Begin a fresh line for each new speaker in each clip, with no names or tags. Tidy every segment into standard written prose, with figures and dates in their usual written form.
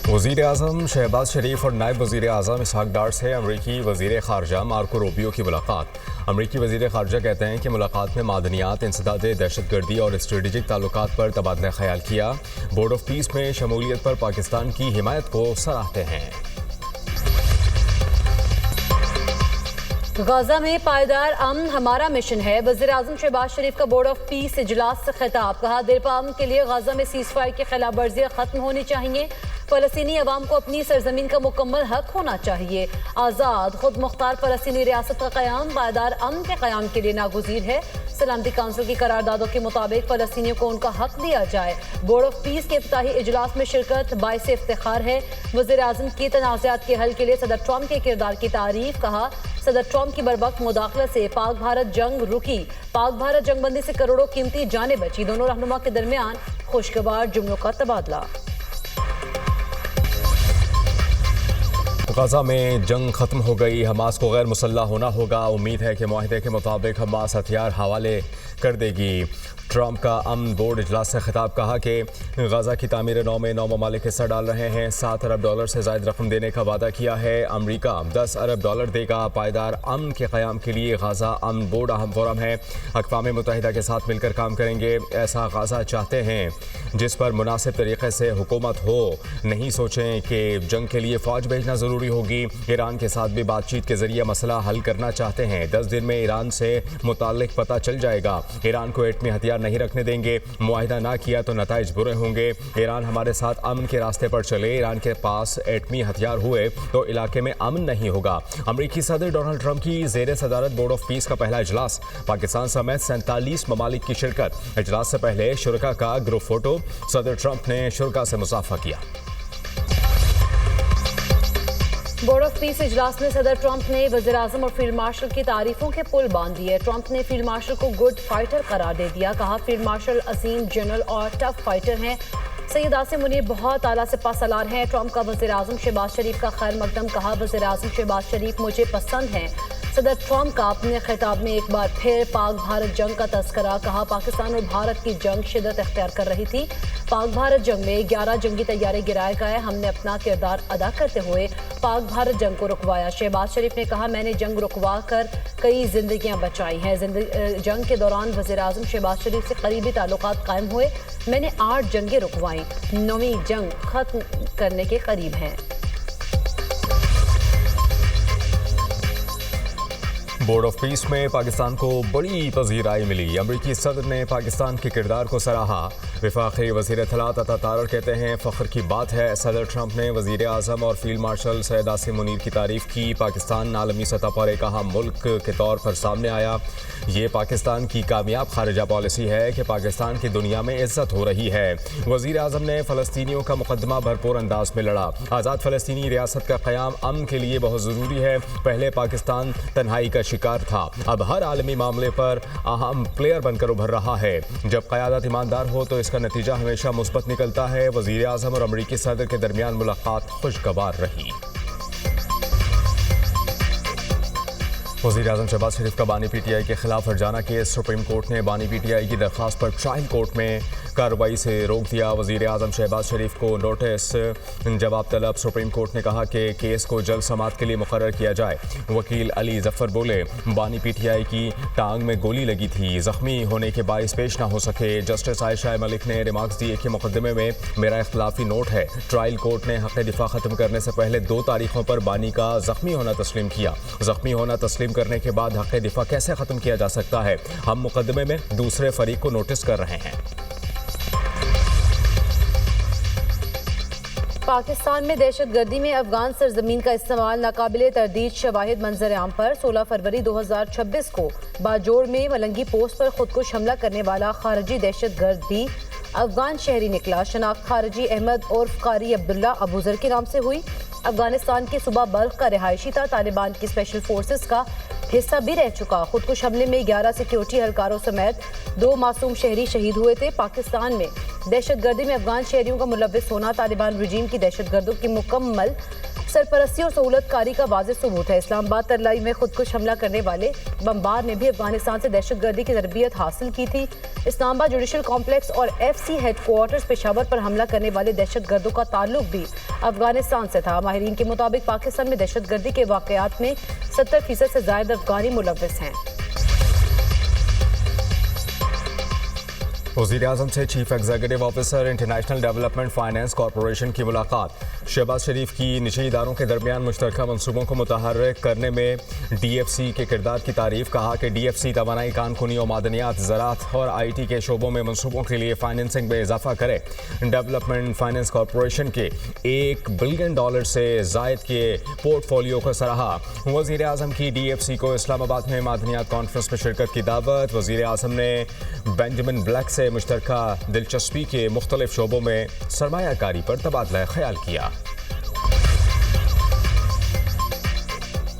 वज़ीर आज़म शहबाज शरीफ और नायब वज़ीर आज़म इसहाक डार से अमरीकी वज़ीर ख़ारजा मार्को रूबियो की मुलाकात। अमरीकी वज़ीर ख़ारजा कहते हैं कि मुलाकात में मादनियात, इंसदाद दहशतगर्दी और स्ट्रेटेजिक ताल्लुकात पर तबादला ख्याल किया। बोर्ड ऑफ पीस में शमूलियत पर पाकिस्तान की हिमायत को सराहते हैं।
गाजा में पायदार अमन हमारा मिशन है। वज़ीर आज़म शहबाज शरीफ का बोर्ड ऑफ पीस इजलास से खिताब। कहा, देरपा अमन के लिए गाजा में सीज़ फायर की खिलाफ वर्जियाँ खत्म होनी चाहिए। फ़लस्तीनी अवाम को अपनी सरजमीन का मुकम्मल हक होना चाहिए। आज़ाद खुद मुख्तार फ़लस्तीनी रियासत का क़याम पायदार अमन के क़याम के लिए नागुज़ीर है। सलामती काउंसिल की करारदादों के मुताबिक फ़लस्तीनियों को उनका हक दिया जाए। बोर्ड ऑफ पीस के इफ्तिताही इजलास में शिरकत बाइस इफ्तिखार है। वज़ीर आज़म की तनाज़ात के हल के लिए सदर ट्रंप के किरदार की तारीफ। कहा, सदर ट्रंप की बरवक्त मुदाखलत से पाक भारत जंग रुकी। पाक भारत जंग बंदी से करोड़ों कीमती जानें बची। दोनों रहनुमा के दरमियान खुशगवार जुमलों का तबादला।
गाजा में जंग खत्म हो गई, हमास को गैर मुसल्लह होना होगा। उम्मीद है कि मुआहदे के मुताबिक हमास हथियार हवाले कर देगी। ट्रंप का अमन बोर्ड इजलास से खिताब। कहा कि गाजा की तामीर नौ में 9 ममालिक हिस्सा डाल रहे हैं। $7 अरब से ज़ायद रकम देने का वादा किया है। अमरीका $10 अरब देगा। पायदार अमन के क़याम के लिए गाजा अमन बोर्ड अहम फोरम है। अक़वाम मुत्तहिदा के साथ मिलकर काम करेंगे। ऐसा गाजा चाहते हैं जिस पर मुनासिब तरीके से हुकूमत हो। नहीं सोचें कि जंग के लिए फ़ौज भेजना ज़रूरी होगी। ईरान के साथ भी बातचीत के ज़रिए मसला हल करना चाहते हैं। 10 दिन में ईरान से मुताल्लिक पता चल जाएगा। ईरान को एटमी हथियार नहीं रखने देंगे। मुआहिदा ना किया तो नताइज बुरे होंगे। ईरान हमारे साथ अमन के रास्ते पर चले। ईरान के पास एटमी हथियार हुए तो इलाके में अमन नहीं होगा। अमरीकी सदर डोनाल्ड ट्रंप की ज़ेर सदारत बोर्ड ऑफ पीस का पहला इजलास। पाकिस्तान समेत 47 ममालिक की शिरकत। इजलास से पहले शुरका का ग्रुप फोटो। सदर ट्रंप ने शुरका से मुसाफा किया।
बोर्ड ऑफ पीस इजलास में सदर ट्रंप ने वज़ीर आज़म और फील्ड मार्शल की तारीफों के पुल बांध दिए। ट्रंप ने फील्ड मार्शल को गुड फाइटर करार दे दिया। कहा, फील्ड मार्शल अजीम जनरल और टफ फाइटर हैं। सैयद आसिम मुनीर बहुत आला सिपा सलार हैं। ट्रंप का वज़ीर आज़म शहबाज शरीफ का खैर मकदम। कहा, वज़ीर आज़म शहबाज शरीफ मुझे पसंद हैं। सदर ट्रंप का अपने खिताब में एक बार फिर पाक भारत जंग का तस्करा। कहा, पाकिस्तान और भारत की जंग शिद्दत अख्तियार कर रही थी। पाक भारत जंग में 11 जंगी तैयारे गिराए गए। हमने अपना किरदार अदा करते हुए पाक भारत जंग को रुकवाया। शहबाज शरीफ ने कहा, मैंने जंग रुकवा कर कई जिंदगियां बचाई हैं। जंग के दौरान वज़ीर आज़म शहबाज शरीफ से करीबी ताल्लुकात कायम हुए। मैंने 8 जंगें रुकवाई। 9वीं जंग खत्म करने के करीब हैं।
बोर्ड ऑफ पीस में पाकिस्तान को बड़ी पज़ीराई मिली। अमरीकी सदर ने पाकिस्तान के किरदार को सराहा। वफाकी वज़ीर इत्तलात अता तारर कहते हैं, फ़ख्र की बात है। सदर ट्रंप ने वज़ीर आज़म और फील्ड मार्शल सैयद आसिम मुनीर की तारीफ़ की। पाकिस्तान आलमी सतह पर एक अहम मुल्क के तौर पर सामने आया। ये पाकिस्तान की कामयाब खारिजा पॉलिसी है कि पाकिस्तान की दुनिया में इज्जत हो रही है। वज़ीर आज़म ने फ़लस्तीनियों का मुकदमा भरपूर अंदाज में लड़ा। आज़ाद फ़लस्तीनी रियासत का क़याम अमन के लिए बहुत ज़रूरी है। पहले पाकिस्तान तन्हाई का शिकार था, अब हर आलमी मामले पर अहम प्लेयर बनकर उभर रहा है। जब क़यादत ईमानदार हो तो इसका नतीजा हमेशा मुस्बत निकलता है। वज़ीर आज़म और अमरीकी सदर के दरमियान मुलाकात खुशगवार रही। वज़ीर आज़म शहबाज शरीफ का बानी PTI के खिलाफ हर्जाना केस। सुप्रीम कोर्ट ने बानी PTI की दरख्वास्त पर ट्रायल कोर्ट में कार्रवाई से रोक दिया। वज़ीर आज़म शहबाज शरीफ को नोटिस जवाब तलब। सुप्रीम कोर्ट ने कहा कि केस को जल्द समाअत के लिए मुकर्रर किया जाए। वकील अली जफ़र बोले, बानी PTI की टांग में गोली लगी थी, ज़ख्मी होने के बाइस पेश ना हो सके। जस्टिस आयशा मलिक ने रिमार्क्स दिए कि मुकदमे में मेरा इख्तलाफी नोट है। ट्रायल कोर्ट ने हक़ दिफा ख़त्म करने से पहले 2 तारीखों पर बानी का ज़ख्मी होना तस्लीम किया। ज़ख्मी होना तस्लीम करने के बाद हक़ दिफा कैसे ख़त्म किया जा सकता है? हम मुकदमे में दूसरे फरीक को नोटिस कर रहे हैं।
पाकिस्तान में दहशतगर्दी में अफगान सरजमीन का इस्तेमाल नाकाबिले तरदीद शवाहिद मंजर आम पर। 16 फरवरी 2026 को बाजोड़ में मलंगी पोस्ट पर खुदकुश हमला करने वाला खारजी दहशतगर्द भी अफगान शहरी निकला। शनाख्त खारजी अहमद उर्फ कारी अब्दुल्ला अबूजर के नाम से हुई। अफगानिस्तान के सूबा बल्ख का रिहायशी था। तालिबान की स्पेशल फोर्सेस का हिस्सा भी रह चुका। खुदकुश हमले में 11 सिक्योरिटी एहलकारों समेत 2 मासूम शहरी शहीद हुए थे। पाकिस्तान में दहशतगर्दी में अफगान शहरियों का मुलव्विस होना तालिबान रजीम की दहशतगर्दों की मुकम्मल सरपरस्ती और सहूलतकारी का वाज़ेह सबूत है। इस्लामाबाद तरलाई में खुदकुश हमला करने वाले बमबार ने भी अफगानिस्तान से दहशतगर्दी की तरबियत हासिल की थी। इस्लामाबाद जुडिशल कॉम्प्लेक्स और FC हेडक्वार्टर्स पेशावर पर हमला करने वाले दहशतगर्दों का ताल्लुक भी अफगानिस्तान से था। माहिरीन के मुताबिक पाकिस्तान में दहशतगर्दी के वाक़यात में 70% से ज़ायद अफगानी मुलव्विस हैं।
वज़ीर-ए-आज़म से chief executive officer international development finance corporation की मुलाकात। शहबाज शरीफ की निजी इदारों के दरमियान मुश्तरका मनसूबों को मुतहर्रिक करने में DFC के किरदार की तारीफ। कहा कि DFC तवानाई, कानूनी और मादनियात, ज़राअत और IT के शोबों में मनसूबों के लिए फाइनेंसिंग में इजाफा करे। डेवलपमेंट फाइनेंस कॉरपोरेशन के $1 बिलियन से ज़ायद के पोर्टफोलियो को सराहा। वज़ीर-ए-आज़म की DFC को इस्लामाबाद में मादनियात कॉन्फ्रेंस में शिरकत की दावत। वज़ीर-ए-आज़म ने बेंजामिन ब्लैक से मुश्तरका दिलचस्पी के मुख्तलिफ शोबों में सरमायाकारी पर तबादला ख्याल किया।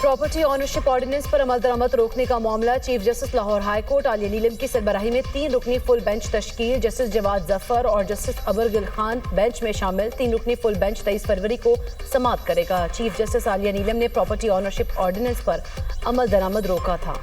प्रॉपर्टी ऑनरशिप ऑर्डिनेंस पर अमल दरामद रोकने का मामला। Chief justice Lahore high court Aalia Neelum की सरबराही में 3 रुकनी फुल बेंच तश्कील। जस्टिस जवाद जफर और जस्टिस अबर गिल खान बेंच में शामिल। 3 रुकनी फुल बेंच 23 फरवरी को समाअत करेगा। चीफ जस्टिस आलिया नीलम ने प्रॉपर्टी ऑनरशिप ऑर्डिनेंस पर अमल दरामद रोका था।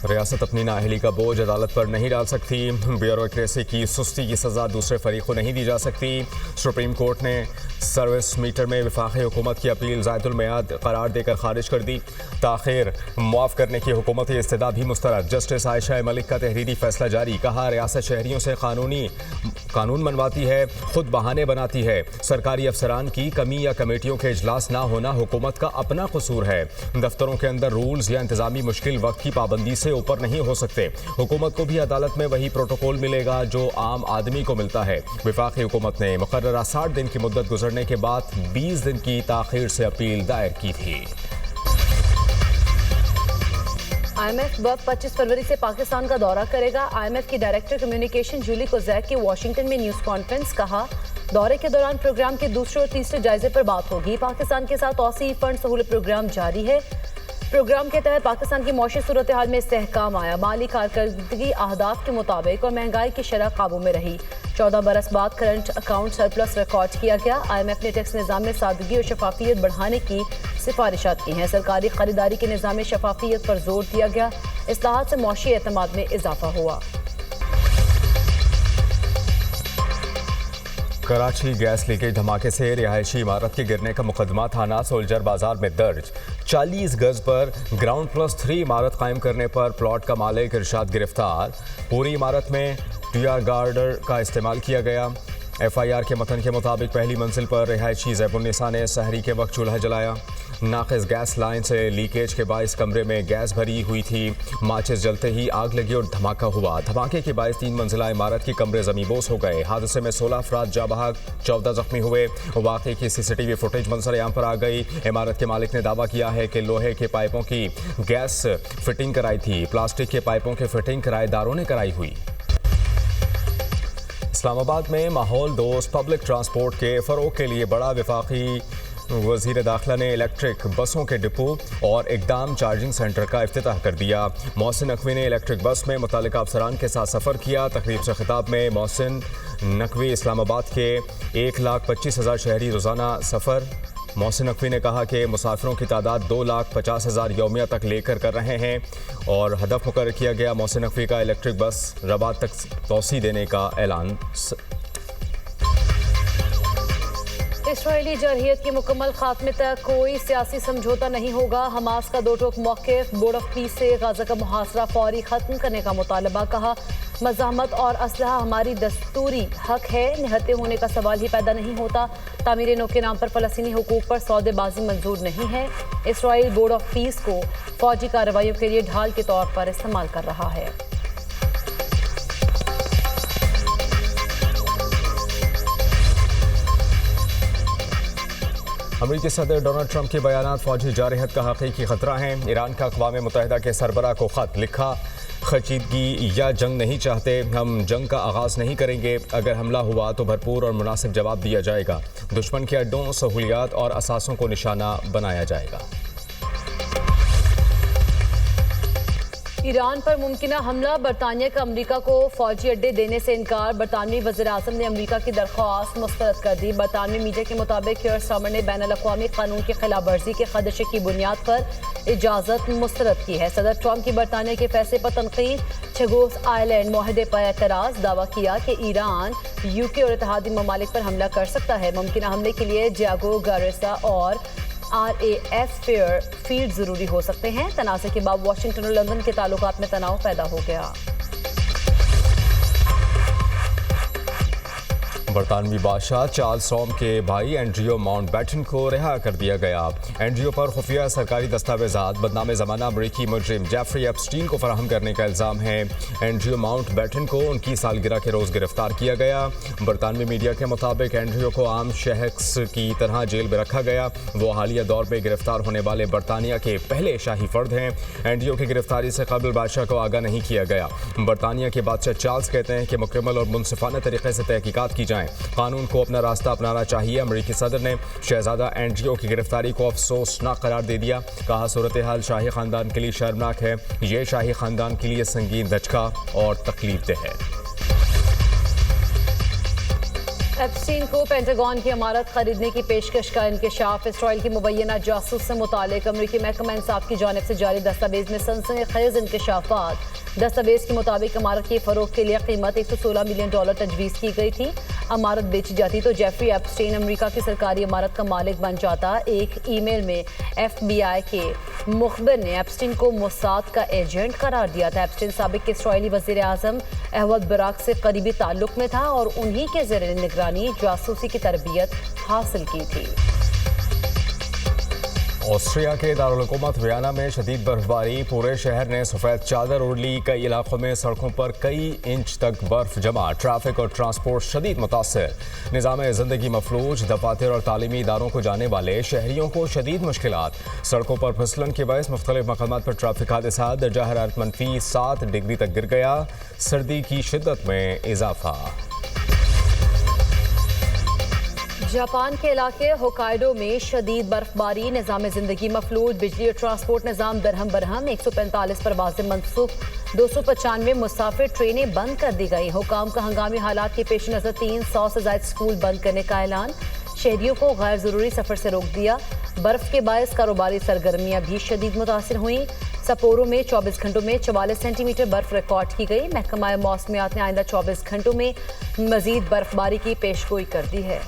रियासत अपनी नाअहली का बोझ अदालत पर नहीं डाल सकती। ब्यूरोक्रेसी की सुस्ती की सज़ा दूसरे फरीक को नहीं दी जा सकती। सुप्रीम कोर्ट ने सर्विस मीटर में वफाकी हुकूमत की अपील ज़ायदुल मियाद करार देकर खारिज कर दी। ताख़िर मुआफ़ करने की हुकूमती इस्तदा भी मुस्तरद। जस्टिस आयशा मलिक का तहरीरी फैसला जारी। कहा, रियासत शहरियों से कानून मनवाती है, खुद बहाने बनाती है। सरकारी अफसरान की कमी या कमेटियों के इजलास ना होना हुकूमत का अपना कसूर है। दफ्तरों के अंदर रूल्स या इंतजामी मुश्किल वक्त की पाबंदी से ऊपर नहीं हो सकते। हुकूमत को भी अदालत में वही प्रोटोकॉल मिलेगा जो आम आदमी को मिलता है। वफाकी हुकूमत ने मुकर्ररा 60 दिन की मुद्दत गुजरने के बाद 20 दिन की ताख़ीर से अपील दायर की थी।
IMF 25 फरवरी से पाकिस्तान का दौरा करेगा। IMF की डायरेक्टर कम्युनिकेशन जूली कोज़ैक की वाशिंगटन में न्यूज़ कॉन्फ्रेंस। कहा, दौरे के दौरान प्रोग्राम के दूसरे और तीसरे जायजे पर बात होगी। पाकिस्तान के साथ तौसीई फंड सहूलत प्रोग्राम जारी है। प्रोग्राम के तहत पाकिस्तान की मौशी सूरत हाल में इस्तेहकाम आया। माली कारकर्दगी अहदाफ के मुताबिक और महंगाई की शरह काबू में रही। 14 बरस बाद करंट अकाउंट सरप्लस रिकॉर्ड किया गया। IMF ने टैक्स निज़ाम में सादगी और शफाफियत बढ़ाने की सिफारिशात की हैं। सरकारी खरीदारी के निज़ाम में शफाफियत पर जोर दिया गया। इस्लाहात से मौशी एतमाद में इजाफा हुआ।
कराची गैस लीकेज धमाके से रिहायशी इमारत के गिरने का मुकदमा थाना सोल्जर बाजार में दर्ज। 40 गज पर ग्राउंड +3 इमारत कायम करने पर प्लॉट का मालिक इरशाद गिरफ्तार। पूरी इमारत में टीआर गार्डर का इस्तेमाल किया गया। FIR के मतन के मुताबिक पहली मंजिल पर रिहायशी ज़ैबुन्निसा ने सहरी के वक्त चूल्हा जलाया। नाक़िस गैस लाइन से लीकेज के बायस कमरे में गैस भरी हुई थी। माचिस जलते ही आग लगी और धमाका हुआ। धमाके के बायस 3 मंजिला इमारत के कमरे ज़मींबोस हो गए। हादसे में 16 अफराद जाँ बहक, 14 जख्मी हुए। वाक़े की CCTV फुटेज मंजर-ए-आम पर आ गई। इमारत के मालिक ने दावा किया है कि लोहे के पाइपों की गैस फिटिंग कराई थी। प्लास्टिक के पाइपों की फिटिंग किराएदारों ने कराई हुई। इस्लामाबाद में माहौल दोस्त पब्लिक ट्रांसपोर्ट के फ़रोग के लिए बड़ा वफाकी वज़ीर दाखिला ने इलेक्ट्रिक बसों के डिपो और इकदाम चार्जिंग सेंटर का इफ्तिताह कर दिया। मोहसिन नकवी ने इलेक्ट्रिक बस में मुतालिका अफसरान के साथ सफ़र किया। तकरीब से खिताब में मोहसिन नकवी इस्लामाबाद के 1,25,000 शहरी रोज़ाना सफ़र। मोहसिन नकवी ने कहा कि मुसाफिरों की तादाद 2,50,000 यौमिया तक लेकर कर रहे हैं और हदफ मुकर्रर किया गया। मोहसिन नकवी का इलेक्ट्रिक बस रबात तक तोसी देने का ऐलान।
इसराइली जरहियत के मुकम्मल खात्मे तक कोई सियासी समझौता नहीं होगा। हमास का दो टोक मौक़िफ़। बोर्ड ऑफ पीस से गाज़ा का मुहासरा फौरी ख़त्म करने का मुतालबा। कहा, मज़ाहमत और असलहा हमारी दस्तूरी हक है, निहत्ते होने का सवाल ही पैदा नहीं होता। तामीर नो के नाम पर फ़लस्तीनी हुकूक पर सौदेबाजी मंजूर नहीं है। इसराइल बोर्ड ऑफ पीस को फ़ौजी कार्रवाइयों के लिए ढाल के तौर पर इस्तेमाल कर रहा है।
अमेरिकी सदर डोनाल्ड ट्रंप के बयानात फौजी जारहत का हकीकी खतरा है। ईरान का अक़वाम मुत्तहिदा के सरबराह को ख़त लिखा, खचीदगी या जंग नहीं चाहते, हम जंग का आगाज़ नहीं करेंगे। अगर हमला हुआ तो भरपूर और मुनासिब जवाब दिया जाएगा। दुश्मन के अड्डों, सहूलियात और असासों को निशाना बनाया जाएगा।
ईरान पर मुमकिन हमला, बरतानिया का अमरीका को फौजी अड्डे देने से इनकार। बरतानवी वज़ीर-ए-आज़म ने अमरीका की दरख्वास्त मुस्तरद कर दी। बरतानवी मीडिया के मुताबिक कियर स्टारमर ने बैनुल-अक़वामी कानून की खिलाफ वर्जी के खदशे की बुनियाद पर इजाज़त मुस्तरद की है। सदर ट्रंप की बरतानिया के फैसले पर तनकीद, चगोस आइलैंड मुआहदे पर एतराज़, दावा किया कि ईरान यूके और इत्तेहादी ममालिक पर हमला कर सकता है। मुमकिन हमले के लिए डियागो गार्सिया और RAF फेयर फील्ड जरूरी हो सकते हैं। तनाज़े के बाद वाशिंगटन और लंदन के ताल्लुकात में तनाव पैदा हो गया।
बरतानवी बादशाह चार्ल्स सॉम के भाई एंड्रियो माउंटबेटन को रिहा कर दिया गया। एंड्रियो पर खुफिया सरकारी दस्तावेजात बदनाम ज़माना अमरीकी मुजरिम जेफरी एप्स्टीन को फराहम करने का इल्ज़ाम है। एंड्रियो माउंटबेटन को उनकी सालगिरह के रोज़ गिरफ्तार किया गया। बरतानवी मीडिया के मुताबिक एंड्रियो को आम शख्स की तरह जेल में रखा गया। वो हालिया दौर में गिरफ्तार होने वाले बरतानिया के पहले शाही फर्द हैं। एंड्रियो की गिरफ्तारी से कबल बादशाह को आगाह नहीं किया गया। बरतानिया के बादशाह चार्ल्स कहते हैं कि मुकम्मल और मुनसिफाना तरीके से तहकीकात की जाए, कानून को अपना रास्ता अपनाना चाहिए। अमरीकी सदर ने शहजादा एंड्रियो की गिरफ्तारी को अफसोसनाक करार दे दिया। कहा, सूरत हाल शाही खानदान के लिए शर्मनाक है। ये शाही खानदान के लिए संगीन धचका और तकलीफदेह है।
एप्स्टीन को पेंटागन की इमारत खरीदने की पेशकश का इंकशाफ। इसराइल की मुबैना जासूस से मुतालिक अमरीकी महकमा इंसाफ की जानिब से जारी दस्तावेज में सनसनीखेज इंकशाफात। दस्तावेज के मुताबिक इमारत के फरोख के लिए कीमत $116 मिलियन तजवीज़ की गई थी। इमारत बेची जाती तो जेफरी एप्स्टीन अमरीका की सरकारी इमारत का मालिक बन जाता। एक ईमेल में FBI के मुखबिर ने एप्स्टीन को मोसाद का एजेंट करार दिया था। एप्स्टीन साबिक इसराइली वज़ीर-ए-आज़म एहमद बराक से करीबी ताल्लुक में था और उन्हीं के ज़रिए निगरानी जासूसी की तरबियत हासिल की थी।
ऑस्ट्रिया के दारुल-हुकूमत वियना में शदीद बर्फबारी, पूरे शहर ने सफ़ेद चादर ओढ़ ली। कई इलाकों में सड़कों पर कई इंच तक बर्फ जमा, ट्रैफिक और ट्रांसपोर्ट शदीद मुतासर। निज़ाम ज़िंदगी मफलूज, दफातर और तालीमी इदारों को जाने वाले शहरियों को शदीद मुश्किलात। सड़कों पर फिसलन के बायस मुख्तलिफ मकामात पर ट्रैफिक हादसा, दर्जा हरारत -7 डिग्री तक गिर गया। सर्दी की शिद्दत में इजाफा।
जापान के इलाके होकाइडो में शदीद बर्फबारी, निज़ाम ज़िंदगी मफलूज, बिजली और ट्रांसपोर्ट निज़ाम दरहम बरहम। 145 परवाज़ें मनसूख, 295 मुसाफिर ट्रेनें बंद कर दी गई। हुकाम का हंगामी हालात के पेश नज़र 300 से ज़ायद स्कूल बंद करने का ऐलान। शहरियों को गैर ज़रूरी सफ़र से रोक दिया। बर्फ़ के बायस कारोबारी सरगर्मियाँ भी शदीद मुतासिर हुई। सपोरो में 24 घंटों में 44 सेंटीमीटर बर्फ रिकॉर्ड की गई। महकमा मौसमियात ने आइंदा 24 घंटों में मज़ीद बर्फबारी की पेशगोई कर दी है।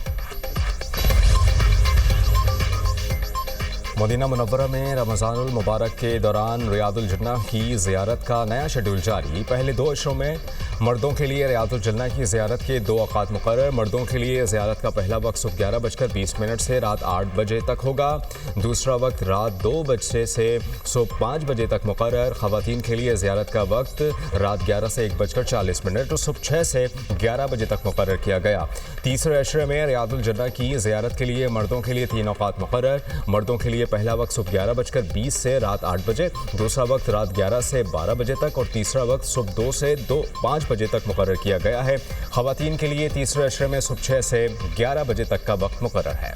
मदीना मुनव्वरा में रमज़ानुल मुबारक के दौरान रियादुल जन्नह की ज़ियारत का नया शेड्यूल जारी। पहले 2 अशरों में मर्दों के लिए रियादुल जन्नह की ज़ियारत के 2 औक़ात मुक़र्रर। मर्दों के लिए ज़ियारत का पहला वक्त सुबह 11:20 से रात 8 बजे तक होगा। दूसरा वक्त रात 2 बजे से सुबह 5 बजे तक मुक़र्रर। ख़वातीन के लिए ज़ियारत का वक्त रात 11 से 1:40 और सुबह 6 से 11 बजे तक मुक़र्रर किया गया। तीसरे अशरे में रियादुल जन्नह की ज़ियारत के लिए मर्दों के लिए 3 औक़ात मुक़र्रर। मर्दों के लिए पहला वक्त सुबह 11:20 से रात 8 बजे, दूसरा वक्त रात 11 से 12 बजे तक और तीसरा वक्त सुबह 2 से 5 बजे तक मुकर्रर किया गया है। ख़वातीन के लिए तीसरे अशरे में सुबह 6 से 11 बजे तक का वक्त मुकर्रर है।